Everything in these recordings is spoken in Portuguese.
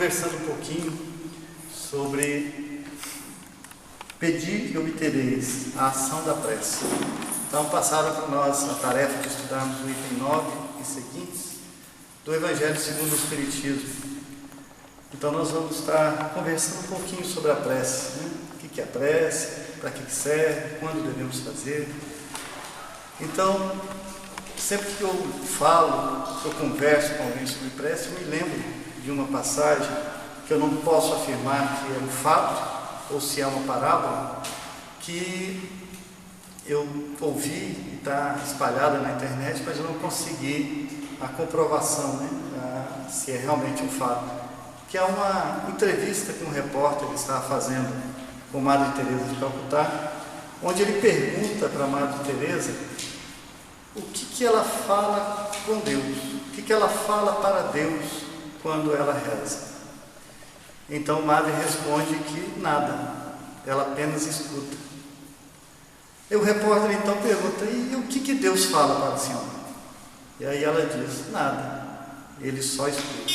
conversando um pouquinho sobre pedir e obtereis, a ação da prece. Então passaram para nós a tarefa de estudarmos o item 9 e seguintes do Evangelho segundo o Espiritismo. Então nós vamos estar conversando um pouquinho sobre a prece, né? O que é a prece, para que serve, quando devemos fazer. Então, sempre que eu falo, que eu converso com alguém sobre prece, eu me lembro de uma passagem que eu não posso afirmar que é um fato ou se é uma parábola, que eu ouvi e está espalhada na internet, mas eu não consegui a comprovação, né, se é realmente um fato, que é uma entrevista que um repórter estava fazendo com Madre Teresa de Calcutá, onde ele pergunta para a Madre Teresa o que ela fala com Deus, o que ela fala para Deus quando ela reza. Então a Madre responde que nada, ela apenas escuta. E o repórter então pergunta, e o que Deus fala para a senhora? E aí ela diz, nada, ele só escuta.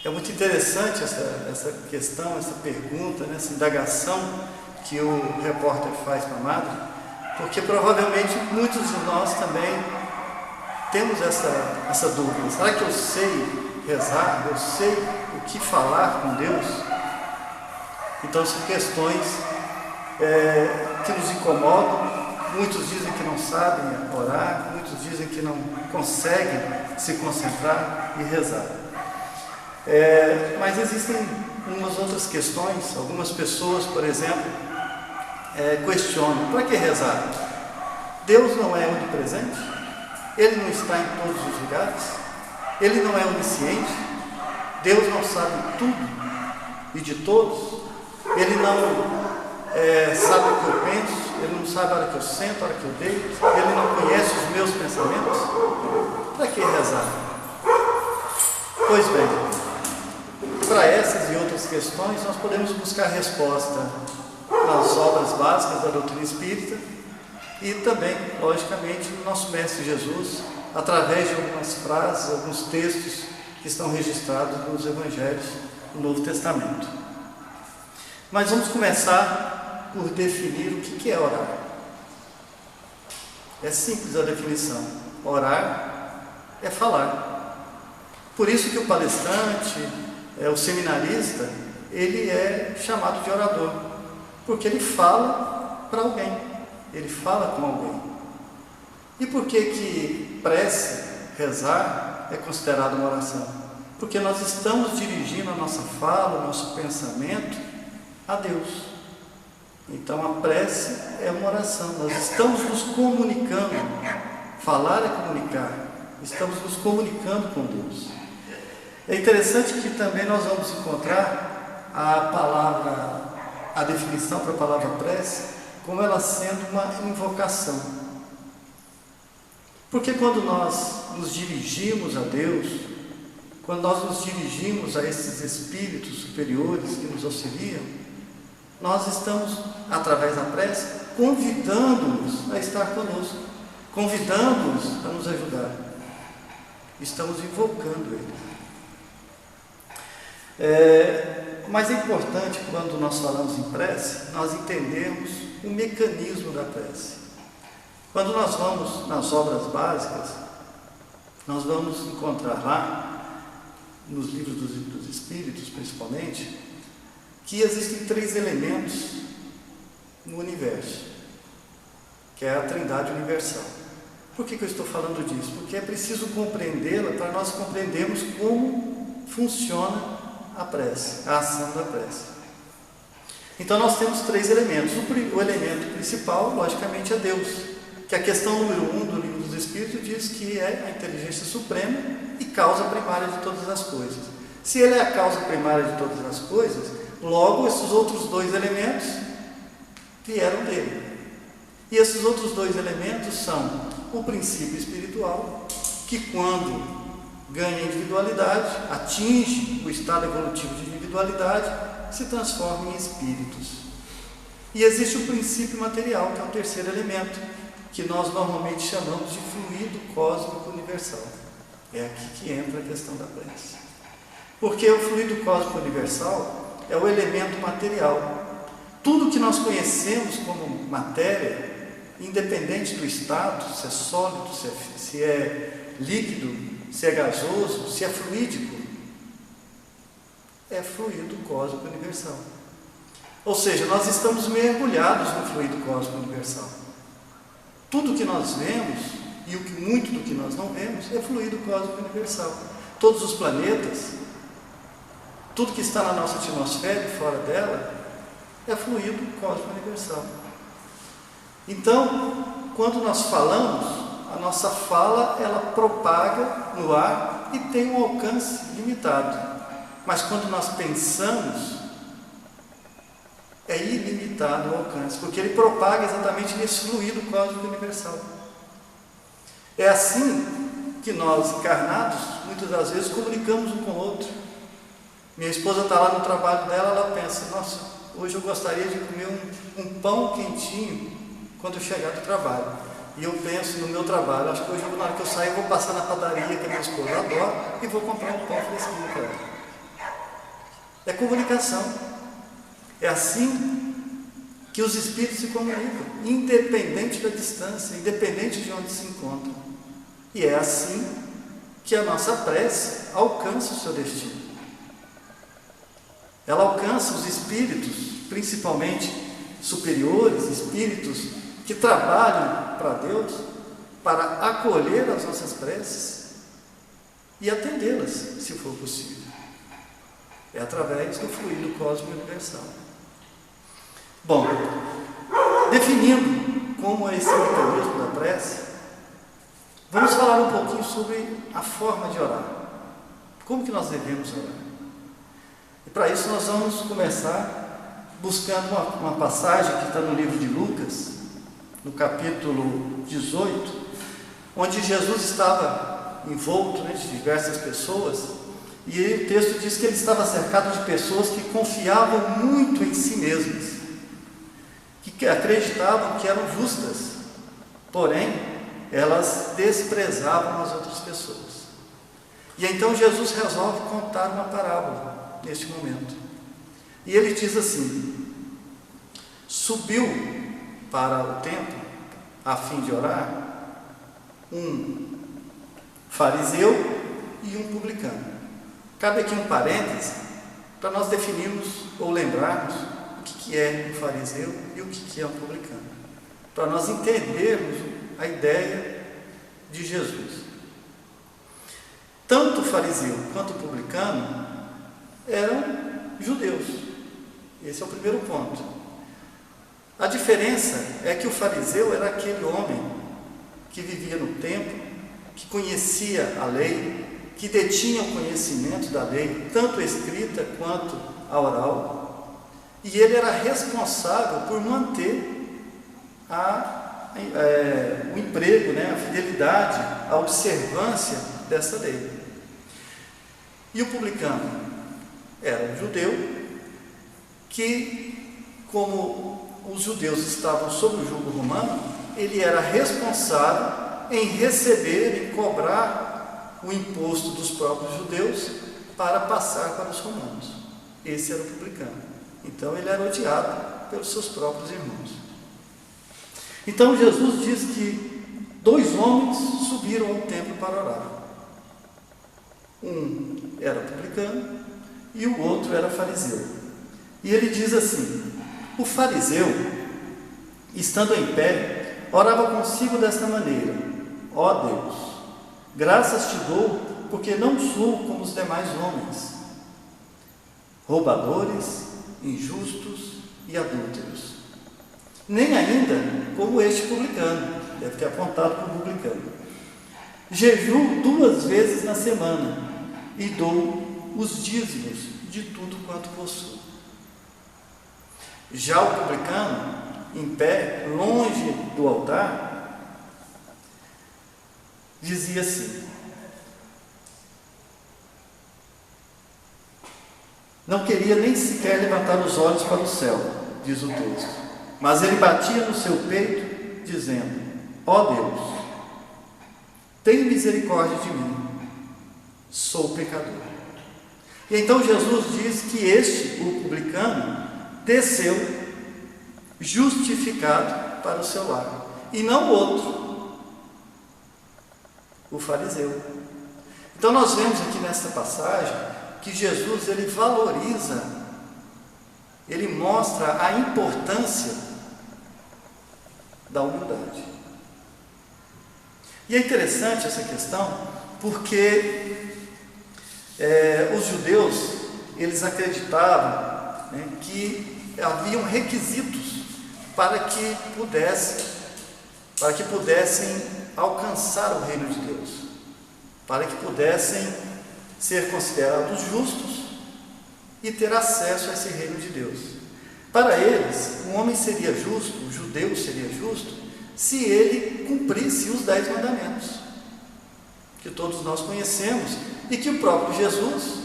É muito interessante essa questão, essa pergunta, né, essa indagação que o repórter faz para a Madre, porque provavelmente muitos de nós também temos essa dúvida. Será que eu sei rezar? Eu sei o que falar com Deus? Então são questões que nos incomodam. Muitos dizem que não sabem orar, muitos dizem que não conseguem se concentrar e rezar. Mas existem umas outras questões. Algumas pessoas, por exemplo, questionam, para que rezar? Deus não é onipresente? Ele não está em todos os lugares? Ele não é onisciente? Deus não sabe tudo e de todos? Ele não sabe o que eu penso? Ele não sabe a hora que eu sento, a hora que eu deito? Ele não conhece os meus pensamentos? Para que rezar? Pois bem, para essas e outras questões nós podemos buscar resposta nas obras básicas da doutrina espírita e também, logicamente, no nosso Mestre Jesus, através de algumas frases, alguns textos que estão registrados nos Evangelhos do Novo Testamento. Mas vamos começar por definir o que é orar. É simples a definição. Orar é falar. Por isso que o palestrante, o seminarista, ele é chamado de orador, porque ele fala para alguém, ele fala com alguém. E por que prece, rezar, é considerado uma oração? Porque nós estamos dirigindo a nossa fala, o nosso pensamento a Deus. Então a prece é uma oração, nós estamos nos comunicando. Falar é comunicar, estamos nos comunicando com Deus. É interessante que também nós vamos encontrar a definição para a palavra prece, como ela sendo uma invocação. Porque quando nós nos dirigimos a Deus, quando nós nos dirigimos a esses espíritos superiores que nos auxiliam, nós estamos, através da prece, convidando-os a estar conosco, convidando-os a nos ajudar. Estamos invocando Ele. Mas é importante, quando nós falamos em prece, nós entendermos o mecanismo da prece. Quando nós vamos nas obras básicas, nós vamos encontrar lá, nos livros dos Espíritos principalmente, que existem 3 elementos no universo, que é a Trindade Universal. Por que eu estou falando disso? Porque é preciso compreendê-la para nós compreendermos como funciona a prece, a ação da prece. Então nós temos 3 elementos. O elemento principal, logicamente, é Deus, que a questão número 1 do Livro dos Espíritos diz que é a inteligência suprema e causa primária de todas as coisas. Se Ele é a causa primária de todas as coisas, logo esses outros 2 elementos vieram dele. E esses outros 2 elementos são o princípio espiritual, que quando ganha individualidade, atinge o estado evolutivo de individualidade, se transforma em espíritos. E existe o princípio material, que é o 3º elemento, que nós normalmente chamamos de fluido cósmico universal. É aqui que entra a questão da prece. Porque o fluido cósmico universal é o elemento material. Tudo que nós conhecemos como matéria, independente do estado, se é sólido, se é líquido, se é gasoso, se é fluídico, é fluido cósmico universal. Ou seja, nós estamos mergulhados no fluido cósmico universal. Tudo que nós vemos, e muito do que nós não vemos, é fluido cósmico universal. Todos os planetas, tudo que está na nossa atmosfera e fora dela, é fluido cósmico universal. Então, quando nós falamos, a nossa fala, ela propaga no ar e tem um alcance limitado. Mas quando nós pensamos, é ilimitado o alcance, porque ele propaga exatamente nesse fluido cósmico universal. É assim que nós, encarnados, muitas das vezes comunicamos um com o outro. Minha esposa está lá no trabalho dela, ela pensa, nossa, hoje eu gostaria de comer um pão quentinho quando eu chegar do trabalho. E eu penso no meu trabalho, acho que hoje, na hora que eu sair, eu vou passar na padaria que a minha esposa adora e vou comprar um pão fresquinho para ela. É comunicação. É assim que os espíritos se comunicam, independente da distância, independente de onde se encontram. E é assim que a nossa prece alcança o seu destino. Ela alcança os espíritos, principalmente superiores, espíritos que trabalham para Deus, para acolher as nossas preces e atendê-las, se for possível. É através do fluido cósmico universal. Bom, definindo como é esse mecanismo da prece, vamos falar um pouquinho sobre a forma de orar. Como que nós devemos orar? E para isso nós vamos começar buscando uma passagem que está no livro de Lucas, no capítulo 18, onde Jesus estava envolto, de diversas pessoas, e o texto diz que ele estava cercado de pessoas que confiavam muito em si mesmas, que acreditavam que eram justas, porém elas desprezavam as outras pessoas. E então Jesus resolve contar uma parábola neste momento, e ele diz assim: subiu para o templo a fim de orar um fariseu e um publicano. Cabe aqui um parêntese para nós definirmos ou lembrarmos o que é um fariseu e o que é um publicano, para nós entendermos a ideia de Jesus. Tanto o fariseu quanto o publicano eram judeus. Esse é o primeiro ponto. A diferença é que o fariseu era aquele homem que vivia no templo, que conhecia a lei, que detinha o conhecimento da lei, tanto escrita quanto a oral, e ele era responsável por manter o emprego, a fidelidade, a observância dessa lei. E o publicano era um judeu que, como os judeus estavam sob o jugo romano, ele era responsável em receber, em cobrar o imposto dos próprios judeus para passar para os romanos. Esse era o publicano. Então ele era odiado pelos seus próprios irmãos. Então Jesus diz que 2 homens subiram ao templo para orar. Um era publicano e o outro era fariseu. E ele diz assim: o fariseu, estando em pé, orava consigo desta maneira: ó Deus, graças te dou, porque não sou como os demais homens, roubadores, injustos e adúlteros, nem ainda como este publicano. Deve ter apontado para o publicano. Jejuo 2 vezes na semana e dou os dízimos de tudo quanto possuo. Já o publicano, em pé, longe do altar, dizia assim: não queria nem sequer levantar os olhos para o céu, diz o texto, mas ele batia no seu peito, dizendo: ó Deus, tem misericórdia de mim, sou pecador. E então Jesus diz que este, o publicano, desceu justificado para o seu lar, e não o outro, o fariseu. Então nós vemos aqui nesta passagem que Jesus, ele valoriza, ele mostra a importância da humildade. E é interessante essa questão, porque os judeus, eles acreditavam, né, que haviam requisitos para que pudessem alcançar o reino de Deus, para que pudessem ser considerados justos e ter acesso a esse reino de Deus. Para eles, um homem seria justo, o judeu seria justo, se ele cumprisse os 10 mandamentos, que todos nós conhecemos, e que o próprio Jesus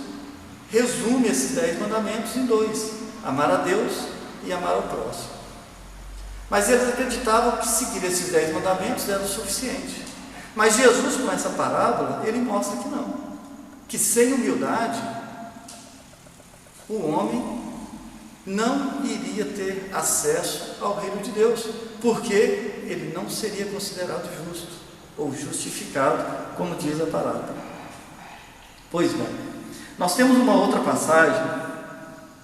resume esses 10 mandamentos em 2: amar a Deus e amar ao próximo. Mas eles acreditavam que seguir esses 10 mandamentos era o suficiente. Mas Jesus, com essa parábola, ele mostra que não, que sem humildade o homem não iria ter acesso ao reino de Deus, porque ele não seria considerado justo ou justificado, como diz a parábola. Pois bem, nós temos uma outra passagem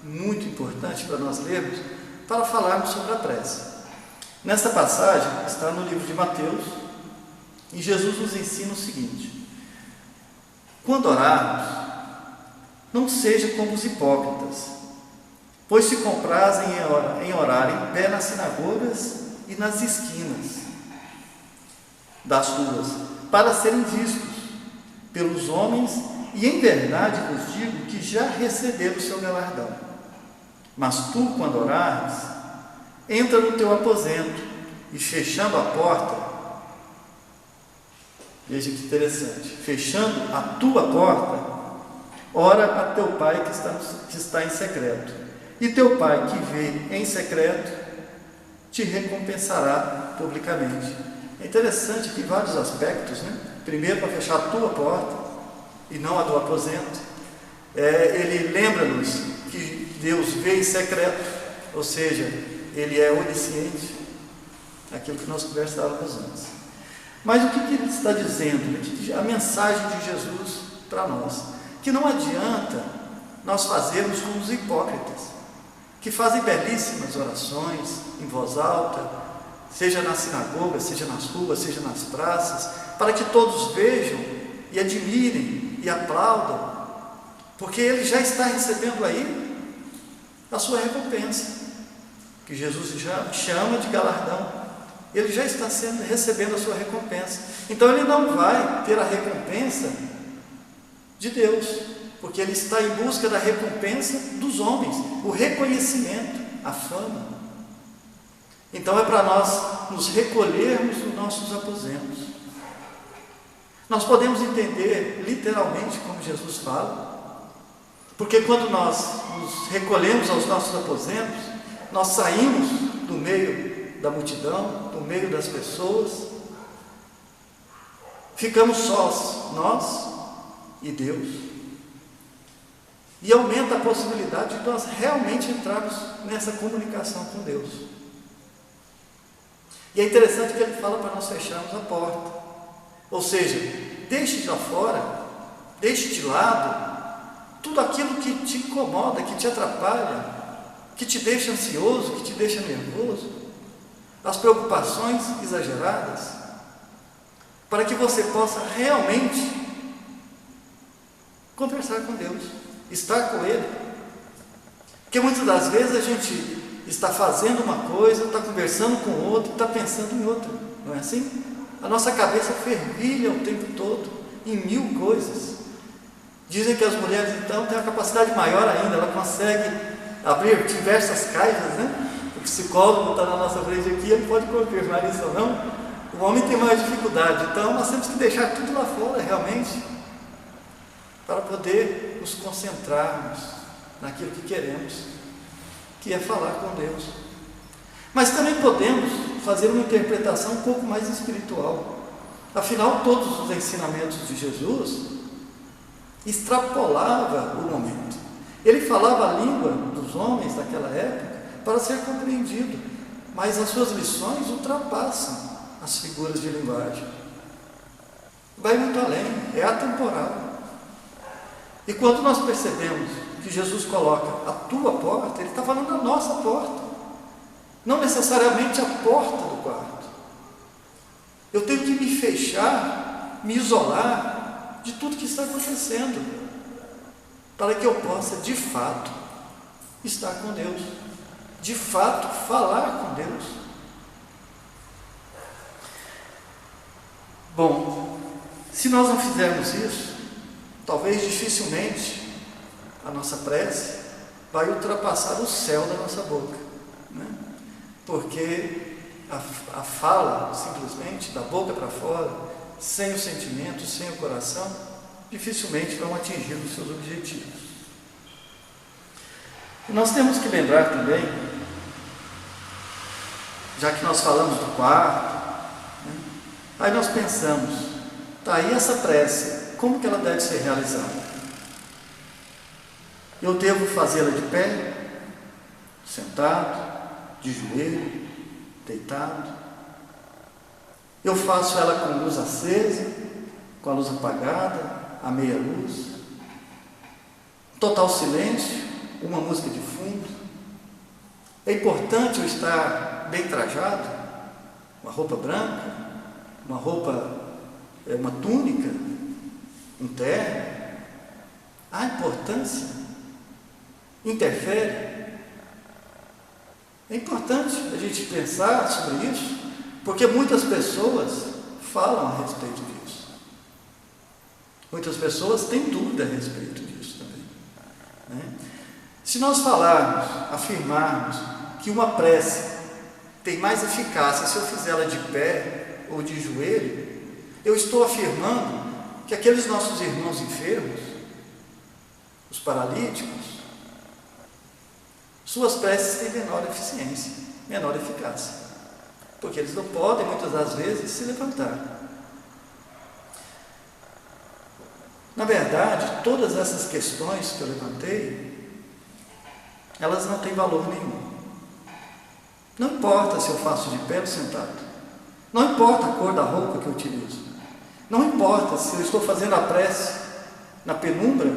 muito importante para nós lermos, para falarmos sobre a prece. Nesta passagem está no livro de Mateus, e Jesus nos ensina o seguinte: quando orarmos, não seja como os hipócritas, pois se comprazem em orar em pé nas sinagogas e nas esquinas das ruas, para serem vistos pelos homens, e em verdade vos digo que já receberam o seu galardão. Mas tu, quando orares, entra no teu aposento, e fechando a porta, veja que interessante, fechando a tua porta, ora a teu pai que está em secreto, e teu pai que vê em secreto te recompensará publicamente. É interessante que vários aspectos, né? Primeiro, para fechar a tua porta e não a do aposento, ele lembra-nos que Deus vê em secreto, ou seja, ele é onisciente, aquilo que nós conversávamos antes. Mas o que ele está dizendo? A mensagem de Jesus para nós, que não adianta nós fazermos como os hipócritas, que fazem belíssimas orações em voz alta, seja na sinagoga, seja nas ruas, seja nas praças, para que todos vejam e admirem e aplaudam, porque ele já está recebendo aí a sua recompensa, que Jesus já chama de galardão. Ele já está recebendo a sua recompensa. Então ele não vai ter a recompensa de Deus, porque ele está em busca da recompensa dos homens, o reconhecimento, a fama. Então é para nós nos recolhermos nos nossos aposentos. Nós podemos entender literalmente como Jesus fala, porque quando nós nos recolhemos aos nossos aposentos, nós saímos do meio da multidão, do meio das pessoas, ficamos sós, nós e Deus, e aumenta a possibilidade de nós realmente entrarmos nessa comunicação com Deus. E é interessante que ele fala para nós fecharmos a porta, ou seja, deixe de lá fora, deixe de lado tudo aquilo que te incomoda, que te atrapalha, que te deixa ansioso, que te deixa nervoso, as preocupações exageradas, para que você possa realmente conversar com Deus, estar com Ele. Porque muitas das vezes a gente está fazendo uma coisa, está conversando com outro, está pensando em outra, não é assim? A nossa cabeça fervilha o tempo todo em 1000 coisas. Dizem que as mulheres então têm uma capacidade maior ainda, ela consegue abrir diversas caixas, né? O psicólogo está na nossa frente aqui, ele pode confirmar isso ou não. O homem tem mais dificuldade, então nós temos que deixar tudo lá fora realmente, para poder nos concentrarmos naquilo que queremos, que é falar com Deus. Mas também podemos fazer uma interpretação um pouco mais espiritual. Afinal, todos os ensinamentos de Jesus extrapolava o momento. Ele falava a língua dos homens daquela época para ser compreendido, mas as suas lições ultrapassam as figuras de linguagem. Vai muito além, é atemporal. E quando nós percebemos que Jesus coloca a tua porta, Ele está falando a nossa porta, não necessariamente a porta do quarto. Eu tenho que me fechar, me isolar de tudo que está acontecendo, para que eu possa, de fato, estar com Deus, de fato, falar com Deus. Bom, se nós não fizermos isso, talvez dificilmente a nossa prece vai ultrapassar o céu da nossa boca, né? Porque a fala, simplesmente, da boca para fora, sem o sentimento, sem o coração, dificilmente vão atingir os seus objetivos. E nós temos que lembrar também, já que nós falamos do quarto, né? Aí nós pensamos, tá aí essa prece, como que ela deve ser realizada? Eu devo fazê-la de pé, sentado, de joelho, deitado? Eu faço ela com luz acesa, com a luz apagada, a meia luz, total silêncio, uma música de fundo? É importante eu estar bem trajado, uma roupa branca, uma túnica, um terno? Há importância? Interfere? É importante a gente pensar sobre isso, porque muitas pessoas falam a respeito disso. Muitas pessoas têm dúvida a respeito disso também, né? Se nós falarmos, afirmarmos que uma prece tem mais eficácia se eu fizer ela de pé ou de joelho, eu estou afirmando que aqueles nossos irmãos enfermos, os paralíticos, suas preces têm menor eficiência, menor eficácia, porque eles não podem, muitas das vezes, se levantar. Na verdade, todas essas questões que eu levantei, elas não têm valor nenhum. Não importa se eu faço de pé ou sentado, não importa a cor da roupa que eu utilizo, não importa se eu estou fazendo a prece na penumbra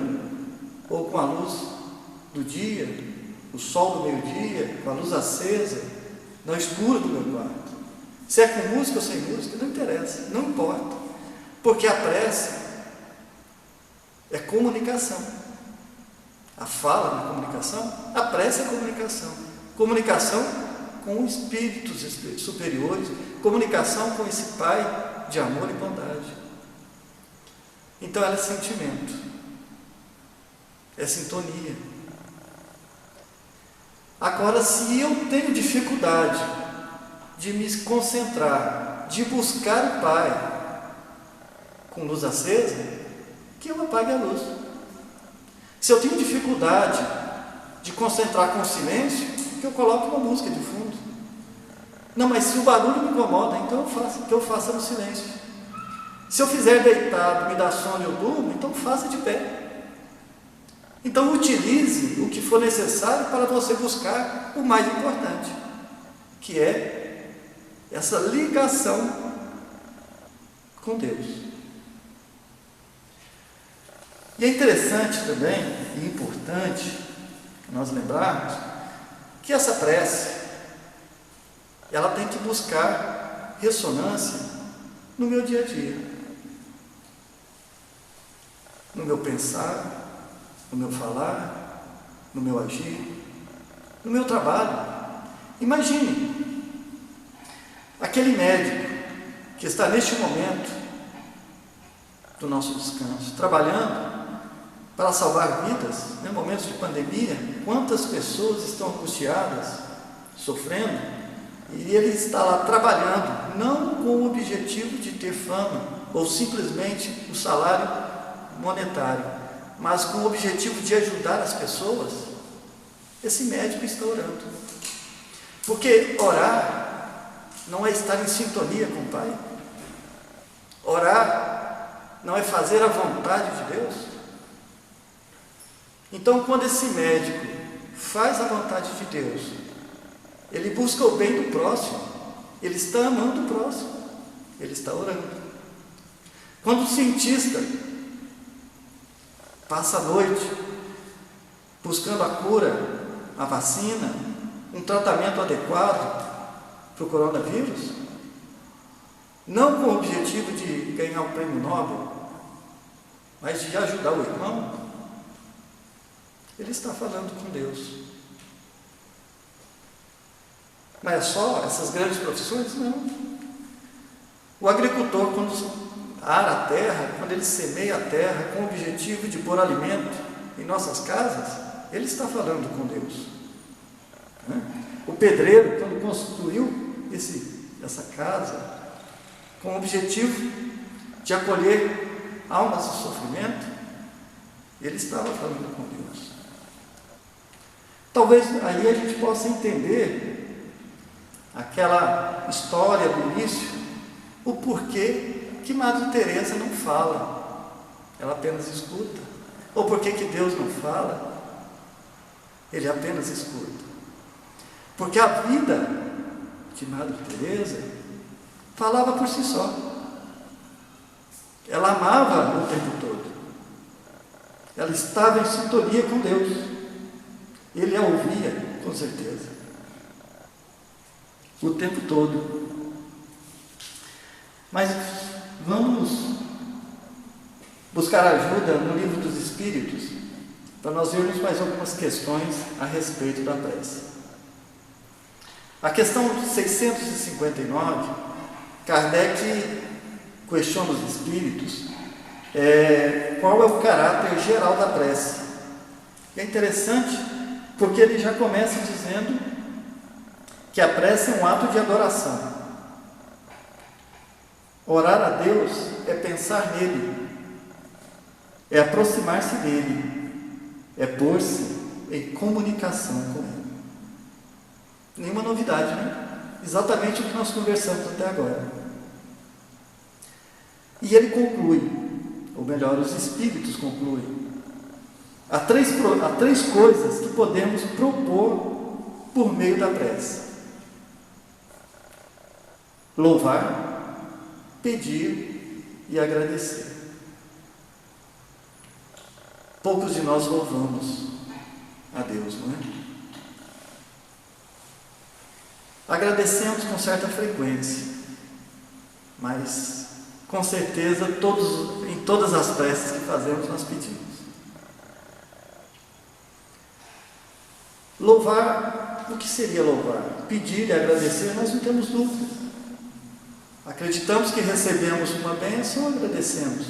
ou com a luz do dia, o sol do meio-dia, com a luz acesa, no escuro do meu quarto. Se é com música ou sem música, não interessa, não importa, porque a prece é comunicação. A fala na comunicação, a prece é comunicação. Comunicação com espíritos superiores, comunicação com esse Pai de amor e bondade. Então ela é sentimento, é sintonia. Agora, se eu tenho dificuldade de me concentrar, de buscar o Pai com luz acesa, que eu apague a luz. Se eu tenho dificuldade de concentrar com silêncio, que eu coloque uma música de fundo. Não, mas se o barulho me incomoda, então que eu faça no silêncio. Se eu fizer deitado, me dá sono e eu durmo, então faça de pé. Então utilize o que for necessário para você buscar o mais importante, que é essa ligação com Deus. E é interessante também e importante nós lembrarmos que essa prece, ela tem que buscar ressonância no meu dia a dia, no meu pensar, no meu falar, no meu agir, no meu trabalho. Imagine aquele médico que está neste momento do nosso descanso, trabalhando para salvar vidas, em momentos de pandemia. Quantas pessoas estão angustiadas, sofrendo, e ele está lá trabalhando, não com o objetivo de ter fama, ou simplesmente o salário monetário, mas com o objetivo de ajudar as pessoas. Esse médico está orando, porque orar não é estar em sintonia com o Pai, orar não é fazer a vontade de Deus. Então, quando esse médico faz a vontade de Deus, ele busca o bem do próximo, ele está amando o próximo, ele está orando. Quando o cientista passa a noite buscando a cura, a vacina, um tratamento adequado para o coronavírus, não com o objetivo de ganhar o prêmio Nobel, mas de ajudar o irmão, ele está falando com Deus. Mas é só essas grandes profissões? Não. O agricultor, quando ara a terra, quando ele semeia a terra com o objetivo de pôr alimento em nossas casas, ele está falando com Deus. O pedreiro, quando construiu essa casa, com o objetivo de acolher almas de sofrimento, ele estava falando com Deus. Talvez aí a gente possa entender aquela história do início, o porquê que Madre Teresa não fala, ela apenas escuta. Ou porquê que Deus não fala, ele apenas escuta. Porque a vida de Madre Teresa falava por si só. Ela amava o tempo todo. Ela estava em sintonia com Deus. Ele a ouvia, com certeza, o tempo todo. Mas vamos buscar ajuda no Livro dos Espíritos, para nós vermos mais algumas questões a respeito da prece. A questão 659, Kardec questiona os espíritos qual é o caráter geral da prece. É interessante porque ele já começa dizendo que a prece é um ato de adoração. Orar a Deus é pensar nele, é aproximar-se dele, é pôr-se em comunicação com ele. Nenhuma novidade, né? Exatamente o que nós conversamos até agora. E ele conclui, ou melhor, os espíritos concluem. Há três coisas que podemos propor por meio da prece: louvar, pedir e agradecer. Poucos de nós louvamos a Deus, não é? Agradecemos com certa frequência, mas com certeza em todas as preces que fazemos nós pedimos. Louvar, o que seria louvar? Pedir e agradecer, nós não temos dúvida. Acreditamos que recebemos uma bênção, agradecemos.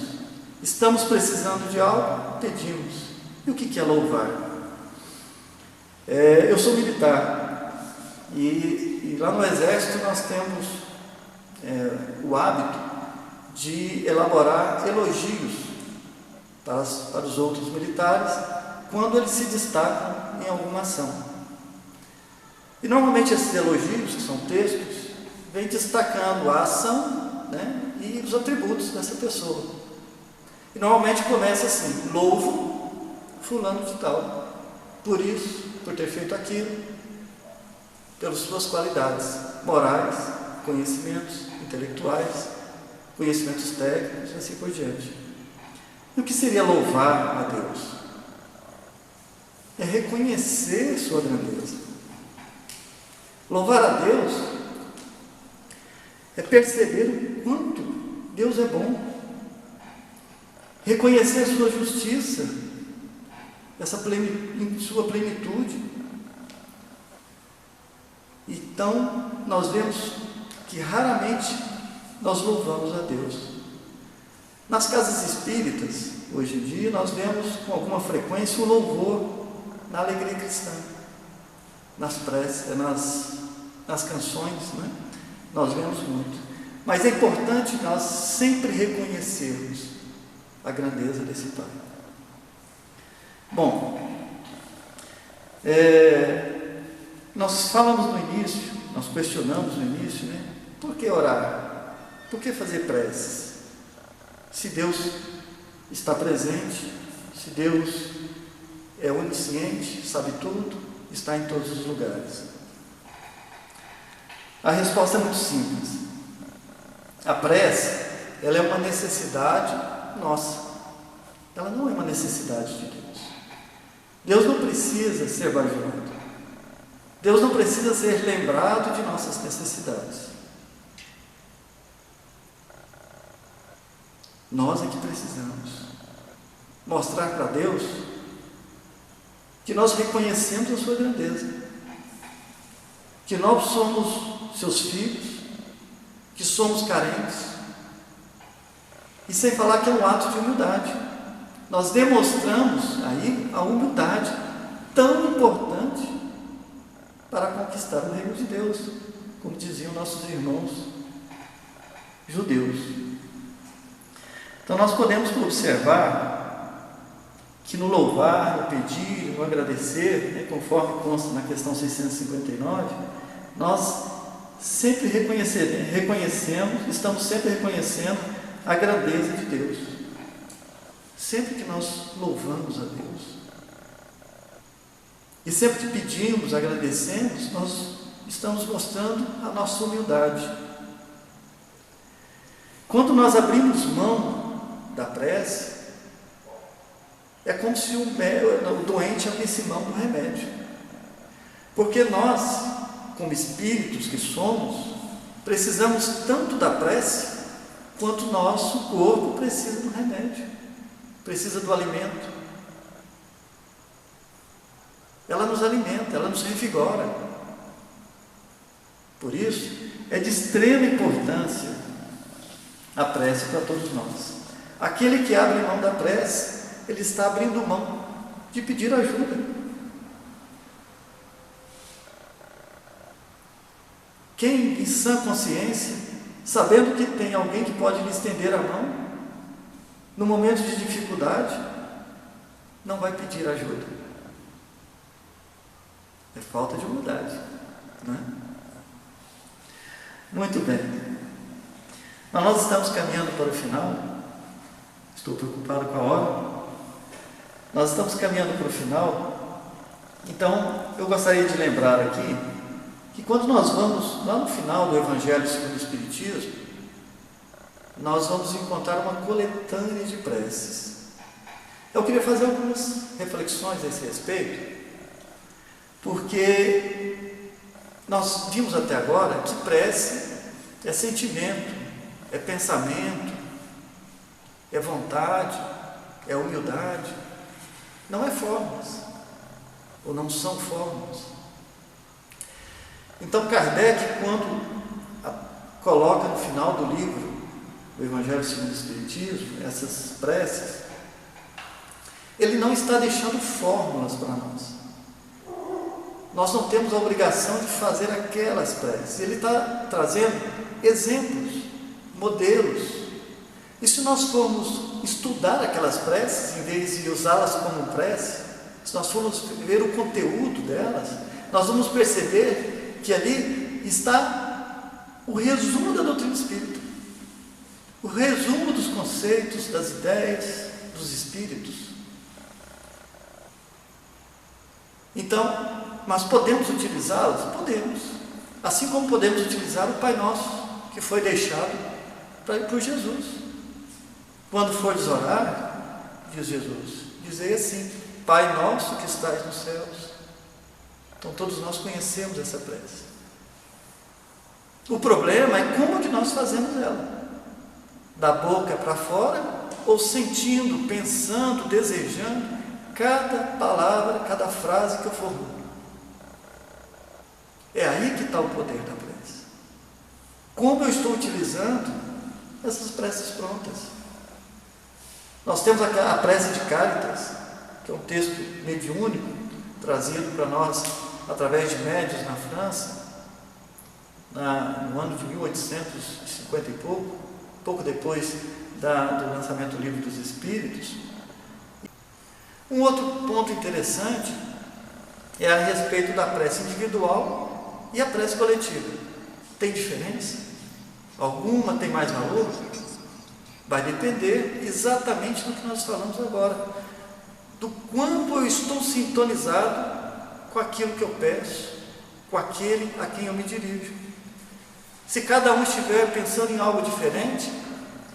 Estamos precisando de algo, pedimos. E o que é louvar? Eu sou militar e lá no Exército nós temos o hábito de elaborar elogios para os outros militares quando eles se destacam em alguma ação. E normalmente esses elogios, que são textos, vêm destacando a ação, né, e os atributos dessa pessoa. E normalmente começa assim: louvo fulano de tal, por isso, por ter feito aquilo, pelas suas qualidades morais, conhecimentos intelectuais, conhecimentos técnicos e assim por diante. E o que seria louvar a Deus? É reconhecer sua grandeza. Louvar a Deus é perceber o quanto Deus é bom, reconhecer sua justiça, em sua plenitude. Então, nós vemos que raramente nós louvamos a Deus. Nas casas espíritas, hoje em dia, nós vemos com alguma frequência o louvor na alegria cristã, nas preces, nas canções, né? Nós vemos muito. Mas é importante nós sempre reconhecermos a grandeza desse Pai. Bom, nós falamos no início, nós questionamos no início, né? Por que orar? Por que fazer preces? Se Deus está presente, se Deus é onisciente, sabe tudo, está em todos os lugares? A resposta é muito simples. A prece, ela é uma necessidade nossa. Ela não é uma necessidade de Deus. Deus não precisa ser bajulado. Deus não precisa ser lembrado de nossas necessidades. Nós é que precisamos mostrar para Deus que nós reconhecemos a sua grandeza, que nós somos seus filhos, que somos carentes, e sem falar que é um ato de humildade. Nós demonstramos aí a humildade tão importante para conquistar o reino de Deus, como diziam nossos irmãos judeus. Então nós podemos observar que no louvar, no pedir, no agradecer, conforme consta na questão 659, nós sempre reconhecemos, estamos sempre reconhecendo a grandeza de Deus. Sempre que nós louvamos a Deus e sempre que pedimos, agradecemos, nós estamos mostrando a nossa humildade. Quando nós abrimos mão da prece, é como se o doente abrisse mão do remédio, porque nós, como espíritos que somos, precisamos tanto da prece quanto o nosso corpo precisa do remédio, precisa do alimento. Ela nos alimenta, ela nos revigora. Por isso, é de extrema importância a prece para todos nós. Aquele que abre mão da prece, ele está abrindo mão de pedir ajuda. Quem, em sã consciência, sabendo que tem alguém que pode lhe estender a mão, no momento de dificuldade, não vai pedir ajuda. É falta de humildade, não é? Muito bem. Mas nós estamos caminhando para o final. Estou preocupado com a hora. Nós estamos caminhando para o final. Então, eu gostaria de lembrar aqui que quando nós vamos lá no final do Evangelho segundo o Espiritismo, nós vamos encontrar uma coletânea de preces. Eu queria fazer algumas reflexões a esse respeito, porque nós vimos até agora que prece é sentimento, é pensamento, é vontade, é humildade, não é fórmulas, ou não são fórmulas. Então Kardec, quando coloca no final do livro o Evangelho segundo o Espiritismo, essas preces, ele não está deixando fórmulas para nós. Nós não temos a obrigação de fazer aquelas preces. Ele está trazendo exemplos, modelos. E se nós formos estudar aquelas preces, em vez de usá-las como prece, se nós formos ver o conteúdo delas, nós vamos perceber que ali está o resumo da doutrina espírita, o resumo dos conceitos, das ideias, dos espíritos. Então, mas podemos utilizá-las? Podemos. Assim como podemos utilizar o Pai Nosso, que foi deixado por Jesus. Quando fores orar, diz Jesus, dizei assim: Pai Nosso que estais nos céus. Então todos nós conhecemos essa prece. O problema é como que nós fazemos ela. Da boca para fora, ou sentindo, pensando, desejando cada palavra, cada frase que eu formulo. É aí que está o poder da prece. Como eu estou utilizando essas preces prontas? Nós temos a prece de Cáritas, que é um texto mediúnico, trazido para nós através de médiuns na França, no ano de 1850 e pouco depois do lançamento do Livro dos Espíritos. Um outro ponto interessante é a respeito da prece individual e a prece coletiva. Tem diferença? Alguma tem mais valor? Vai depender exatamente do que nós falamos agora. do quanto eu estou sintonizado com aquilo que eu peço, com aquele a quem eu me dirijo. Se cada um estiver pensando em algo diferente,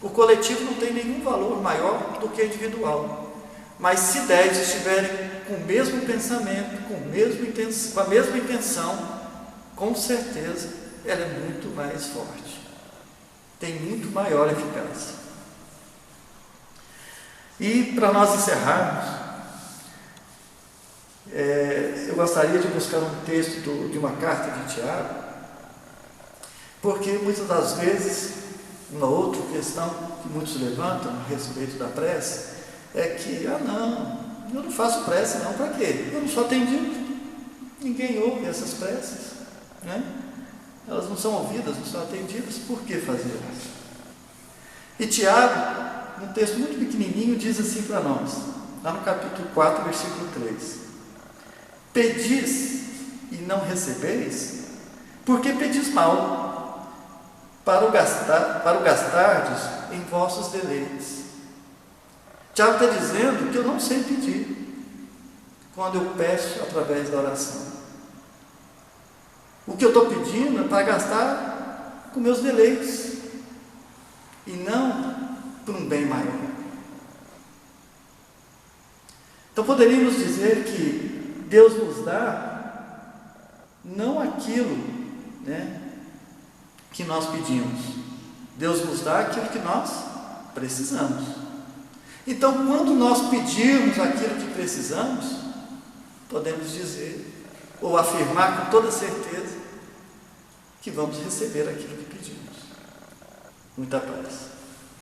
o coletivo não tem nenhum valor maior do que o individual. Mas se 10 estiverem com o mesmo pensamento, com a mesma intenção, com certeza ela é muito mais forte, tem muito maior eficácia. E para nós encerrarmos, eu gostaria de buscar um texto de uma carta de Tiago, porque muitas das vezes, uma outra questão que muitos levantam a respeito da prece, é que, eu não faço prece não, para quê? Eu não sou atendido, ninguém ouve essas preces, né? Elas não são ouvidas, não são atendidas, por que fazê-las? E Tiago, um texto muito pequenininho, diz assim para nós, lá no capítulo 4, versículo 3: pedis e não recebeis, porque pedis mal, para o gastardes em vossos deleites. Tiago está dizendo que eu não sei pedir quando eu peço através da oração. O que eu estou pedindo é para gastar com meus deleites e não por um bem maior. Então poderíamos dizer que Deus nos dá não aquilo, que nós pedimos. Deus nos dá aquilo que nós precisamos. Então, quando nós pedirmos aquilo que precisamos, podemos dizer, ou afirmar com toda certeza, que vamos receber aquilo que pedimos. Muita paz.